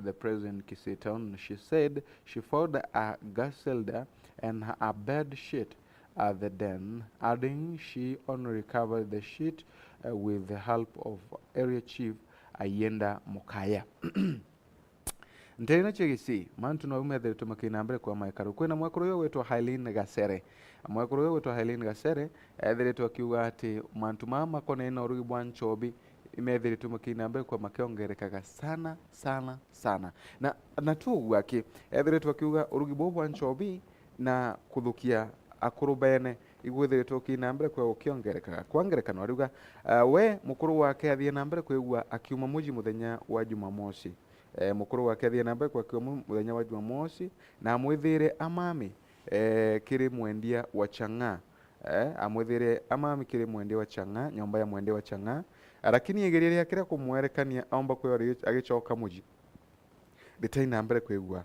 the president Kisitown. She said she found a gas cylinder and a bed sheet at the den, adding she only recovered the sheet with the help of area chief Ayenda Mukaya. Ntaina chegisi mantu no umethire tumakina mbere kwa maikaru kwina mwakuru yo wetwa Hailin Gasere mwakuru yo wetwa Hailin Gasere ethiritwe akiuga ati mantu mama kone na urugi bwa Nchobi imethire tumakina mbere kwa makiongerekaga sana sana sana na tu gwaki ethiritwe akiuga urugi bwa Nchobi na kuthukia akuru bene igwithiritwe kina mbere kwa ukiongerekaga kwa ngerekano ariuga we mukuru wake athie na mbere kwigua akiuma muji muthenya wa Jumamosi mukuru wake athie na mbere kwa kiumu muthenya wa Jumamosi na amwithire amami kiri mwendia wa Chang'a amwithire amami kiri mwendia wa Chang'a nyomba ya mwendia wa Chang'a lakini igeria yake kumwerekania aomba kwa agicoka muji ritaina mbere kwigua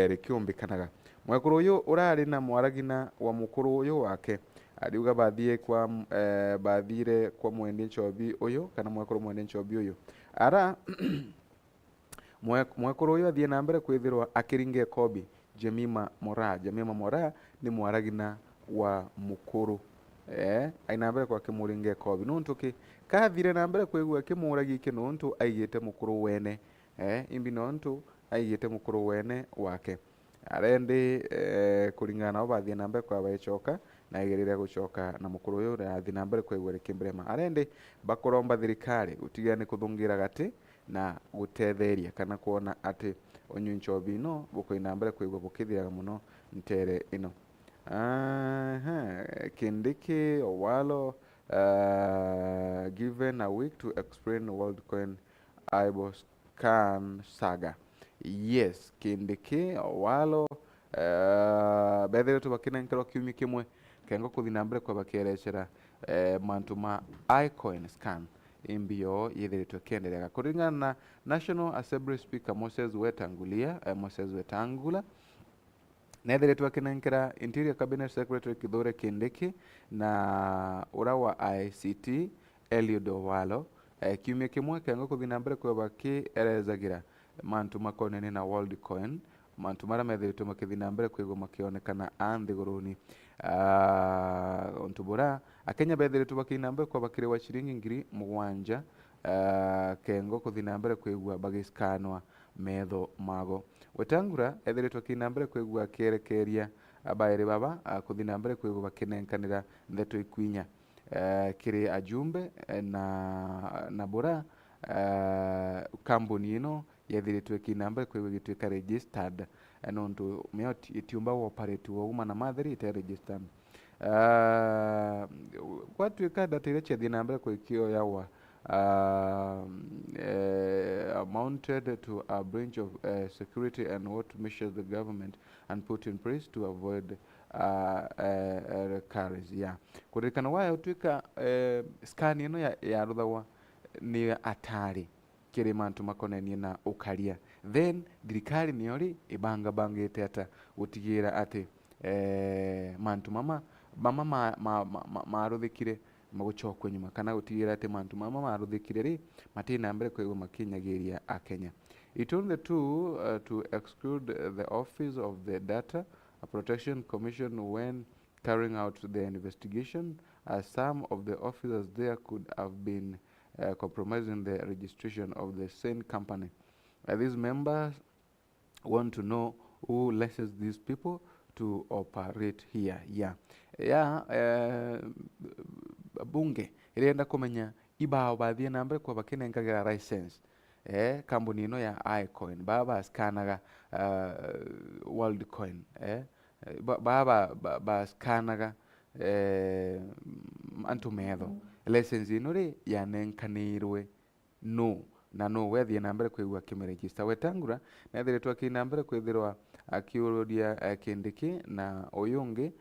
rikiumbikanaga mwekuru uyu urari na mwaragina wa mukuru uyu wake ariuga bathire kwa mwende Nchobi uyu kana mwekuru mwende Nchobi uyu ara mwekuru uyu athie na mbere kwithirwa akiringe kobi Jemima Mora ni mwaragina wa mukuru aina mbere kwa kimuringe kobi nuntu ki kathire na mbere kwigua kimuragi ki nuntu aigite mukuru wene imbi nuntu aigite mukuru wene wake arendi kuringana nao bathie na mbere kwa baicoka na igerire gucoka na mukuru uyu athie na mbere kwigua rikimbrema arendi bakuromba thirikari gutigane kuthungira gati na gutetheria kana kuona ati onyu Nchobi no bukoina mbere kwigua bukithiraga muno ntere ino Kindiki Owalo given a week to explain WorldCoin Iboscan saga. Yes, Kindiki Owalo bethere tubakina nkero kiumi kimwe kengo kuthina mbere kwa bakerechera mantu ma iCoin scan imbio yethiritwe kiendelea kuringana na National Assembly Speaker Moses Wetangula nethiritwe akinenkera Interior Cabinet Secretary Kithure Kindiki na ura wa ICT Eliud Owalo kiumia kimwe kengo kuthina mbere kwa bakierezagira mantu makonene na WorldCoin mantu mara methiritwe makithina mbere kwigwa makionekana anthiguruni ontubura akenya bethiritwe bakina mbere kwa bakire wa shilingi 7,000 kengo kuthina mbere kwigwa bagiskanwa metho mago Wetangula ethiritwe kina mbere kwigwa kerekeria abaire baba kuthina mbere kwigwa bakinenkanira ndeto ikwinya kiri ajumbe na bura kambuni ino yethiritwe kina mbere kwigwa gitwika registered nontu meoti itiumba operate wo uma na matheri ite registered gwatwika data ile chethi na mbere kwikio yawa mounted to a branch of security and what measures the government and put in place to avoid recurrence kuririkana waya utwika scan ino ya ruthawa ni atari kiri mantu makonenie na ukaria then thirikari niori ibangite ata gutigira ati mantu mama maruthikire maguchokwe nyuma kana gutigira ati mantu mama maruthikire ri matina mbere kwigwa makinyagiria akenya. It only to exclude the office of the Data Protection Commission when carrying out the investigation, as some of the officers there could have been compromising the registration of the same company. These members want to know who licensed these people to operate here. Bunge irienda kumenya ibao bathie na mbere kwa bakinengagira license kambuni ino ya iCoin baba skanaga WorldCoin baba skanaga antu metho license ino ri yanenkanirwe no wethie na mbere kwigwa kimeregister Wetangula nethiritwe kina mbere kwithirwa akiurudia Kindiki na uyungi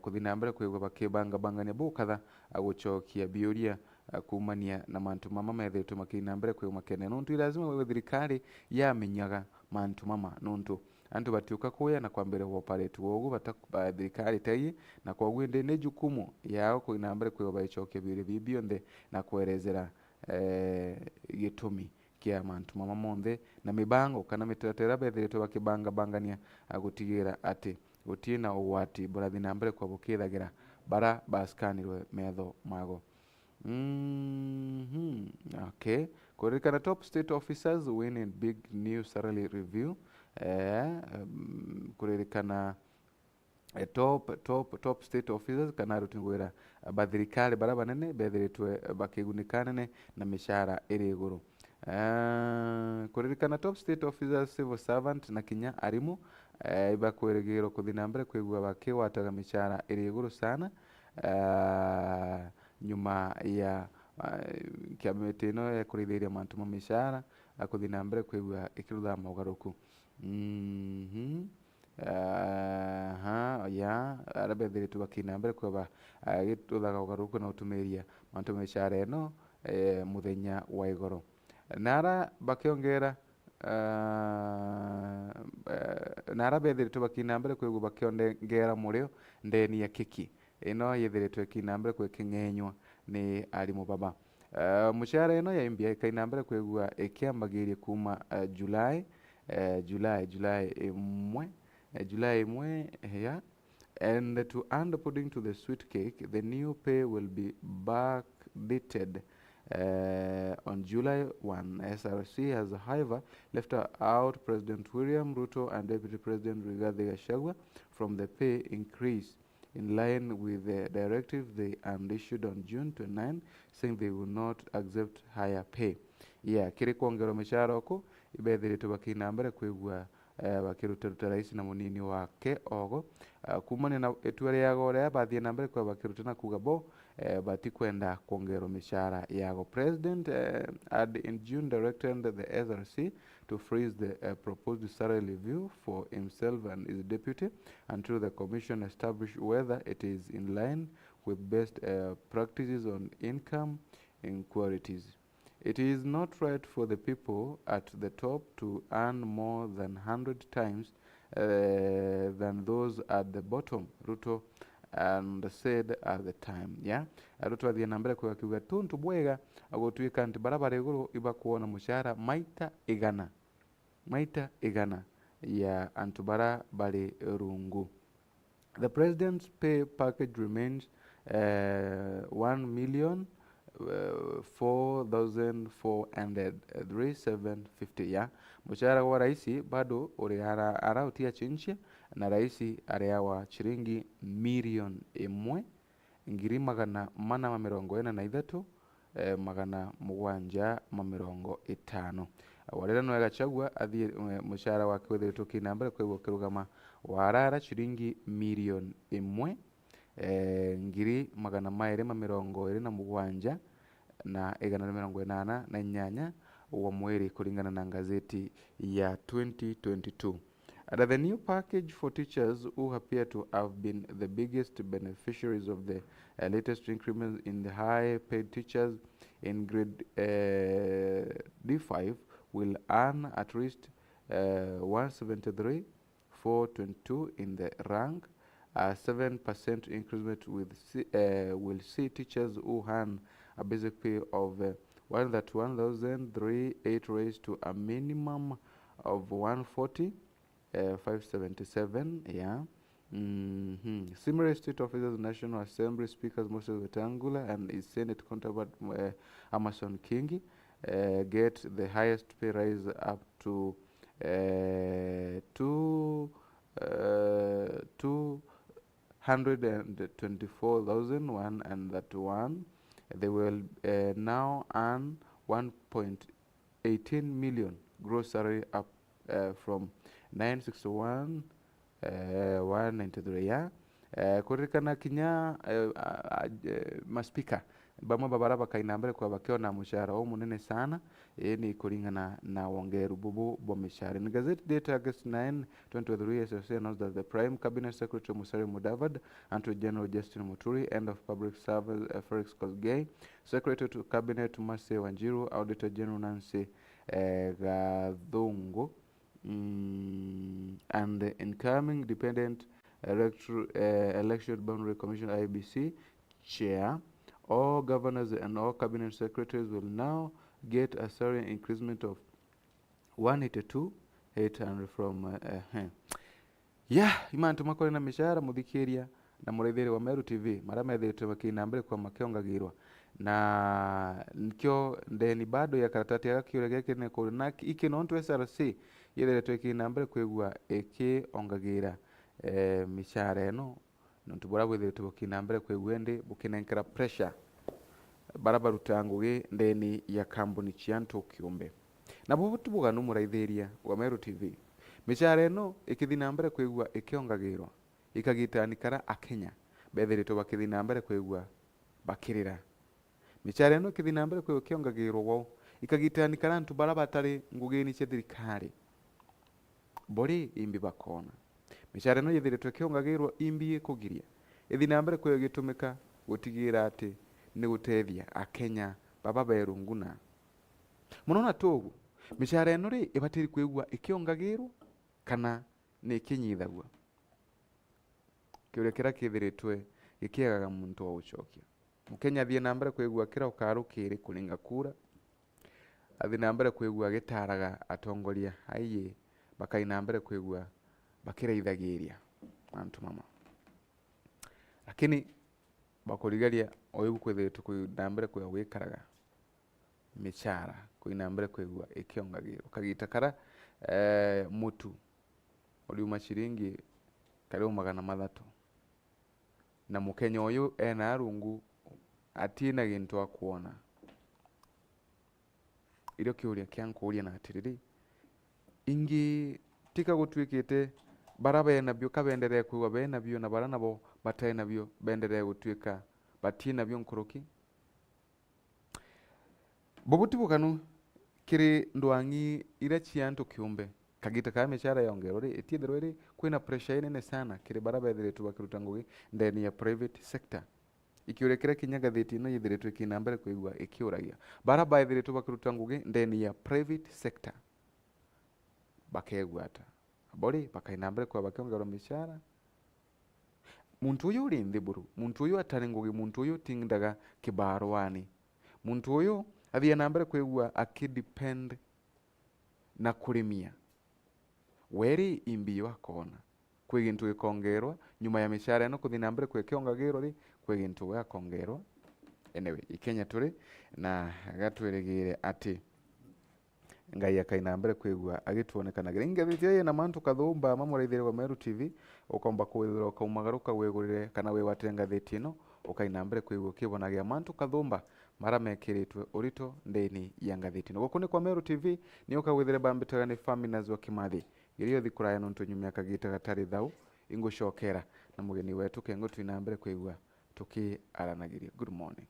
kuthina mbere kwigwa bakibangania bukatha aguchokia biuria kumania na mantu mama methiritwe makina mbere kwigwa makene nuntu lazima wewe thirikari yamenyaga mantu mama nuntu antu batiuka kuya na kwambere operate wogu thirikari tai na kwa gwinde ne jukumu yao kuina mbere kwigwa baichokia biuria bibionde na kuerezera gitumi kia mantu mama monthe na mibango kana mitaratara bethiritwe bakibanga bangania gutigira ati gutie na ugwati burathi na mbere kwa bukithagira bara baskanirwe metho mago. Okay. Kuririkana top state officers win in big new salary review. Kuririkana top state officers kana rutingwira bathirikari bara banene bethiritwe bakigunikane na mishahara iri iguru. Kuririkana top state officers civil servant na kinya arimu ibakwirigirwo kuthi na mbere kwigua bakiwataga mishahara iri iguru sana nyuma ya kiamete ino ya kurithiria mantu ma mishahara kuthi na mbere kwigua ikirutha maugaruku. Aria bethiritwe bakina mbere kwaba gituthaga ugaruku na utumiria mantu ma mishahara ino muthenya wa igoro nara bakiongera nara bethiritwe bakina mbere kwigua bakiongera murio ndeni ya kiki ino yethiritwe kina mbere kwiking'enywa ni arimu baba. Mushahara ino yaimbia ikaina mbere kwigua ikiambagiria kuma July imwe yeah. And to add pudding to the sweet cake, the new pay will be backdated on July 1. SRC has, however, left out President William Ruto and Deputy President Rigathi Gachagua from the pay increase in line with the directive they issued on June 29, saying they will not accept higher pay. Yeah, kiri kuongerwa mishahara oku ibethiritwe bakina mbere kwigua bakiruta rais na munini wake ogo kumania na itua riago ria bathie na mbere kwa bakiruta na kuga bo batikwenda kuongerwa mishahara yago. President had in June directed the SRC to freeze the proposed salary review for himself and his deputy until the commission establish whether it is in line with best practices on income inequalities. It is not right for the people at the top to earn more than 100 times than those at the bottom, Ruto and said at the time. Yeah, Ruto athie na mbere kwa kiuga tuntu bwega agotwika nti barabara iguru iba kuona mushahara maita igana ya antu bara bari rungu. The president's pay package remains 1,04,437.50 ya mushahara wa raisi bado uri arautia chinchia na raisi areawa chiringi milioni 1,443 magana mugwanja ma mirongo itano. Warera no Gachagua athie mushahara wake wethiritwe kina mbere kwigua kirugama warara chiringi milioni 1,227 na 188 wa mweri kulingana na gazeti ya 2022. The new package for teachers who appear to have been the biggest beneficiaries of the latest increments in the high-paid teachers in grade D5 will earn at least 173,422 in the rank. A 7% increment will see teachers who earn a basic pay of 131,308 raised to a minimum of 140,577. Yeah. Similar state officers, National Assembly speakers Moses Wetangula and his Senate counterpart Amason Kingi get the highest pay rise up to 224,131. They will now earn 1.18 million gross salary up from 961,193. Yeah. Kuririkana kinya maspika bamwe babara bakaina mbere kwa bakiona mushahara wo munene sana ni kuringana na wongeru bubu bo mishahara. In Gazette date August 9, 2023, SSC announced that the Prime Cabinet Secretary Musalia Mudavadi, Attorney General Justin Muturi, End of Public Service Felix Kosgei, Secretary to Cabinet Mercy Wanjiru, Auditor General Nancy Gathungu, and the incoming Independent Election Boundary Commission IEBC Chair. All governors and all cabinet secretaries will now get a salary increment of 182 800 from imantu makore na mishahara muthikiria na muraithiri wa Meru TV maria methiritwe makina mbere kwa makiongagirwa na nikio ndeni bado ya karatati ya kiure geke ne ko na iki no ntu SRC yethiritwe ikina mbere kwigua ikiongagira mishahara eno ntu bora bwithiritwe bukina mbere kwigua ndi bukinenkera pressure barabaruta ngugi ndeni ya kambuni chianto kiumbe na bubutu buganu muraithiria wa Meru TV mishahara eno ikithi na mbere kwigua ikiongagirwa ikagitanikara akenya bethiritwe bakithi na mbere kwigua bakirira mishahara eno ikithi na mbere kwigua ikiongagirwa wo ikagitanikara ntu bara batari ngugini cia thirikari bori imbi bakona mishahara eno yethiritwe ikiongagirwa imbi kugiria ithi na mbere kwigua gitumika gutigira ati ni gutethia akenya baba berunguna munona togu mishahara eno ri ibatiri kwigua ikiongagirwa kana ni kinyithagua kiuria kira kithiritwe gikiagaga muntu wa ucokia mukenya thie na mbere kwigua kira ukarukiri kulinga kura athi na mbere kwigua gitaraga atongoria aiye bakaina mbere kwigua bakireithagiria antu mama lakini bakurigaria oyu kwithiritwe kuina mbere kwigua wikaraga mishahara kuina mbere kwigua ikiongagirwa kagita kara mutu uliuma shiringi karibu 300 na mukenya uyu ena arungu atina gintu akuona irio kiuria kiankuria na atiriri ingi tika gutwikite bara bena bio kabenderee kuwa bena bio na bara nabo batena bio benderee gutwika batina bio nkuruki bobuti bukanu kiri ndwangi ira chianto kiumbe kagita ka mishahara yongero ri etithirwe ri kwina pressure nene sana kiri bara bethiritwe bakiruta ngugi ndeni ya private sector ikiurekera kinyaga thiti no yithiritwe kina mbere kwigua ikiuragia bara bethiritwe bakiruta ngugi ndeni ya private sector bakegwata bori bakaina mbere kwa bakiongerwa mishahara muntu uyu uri nthiburu muntu uyu atari ngugi muntu uyu tindaga kibarwani muntu uyu athia na mbere kwigua akidepend na kurimia weri imbi wakona kwi gintu gikongerwa nyuma ya mishahara eno kuthi na mbere kwikiongagirwa ri kwi gintu gakongerwa anyway ikenya turi na gatwirigire ati ngai akaina mbere kwigua agituonekanagira ingethitie na mantu kathumba mamuraithire wa Meru TV ukomba kwithira ukaumagaruka wigurire kana wewatire ngathiti ino ukaina mbere kwigua kibonagia mantu kathumba mara mekiritwe urito ndeni ya ngathiti ino guku ni kwa Meru TV ni ukawithire bambitaga ni Faminas wa Kimathi irio thikuraya nuntu nyumya kagita gatari thau ingucokera na mugeni wetu kengo twina mbere kwigua tukiaranagiria good morning.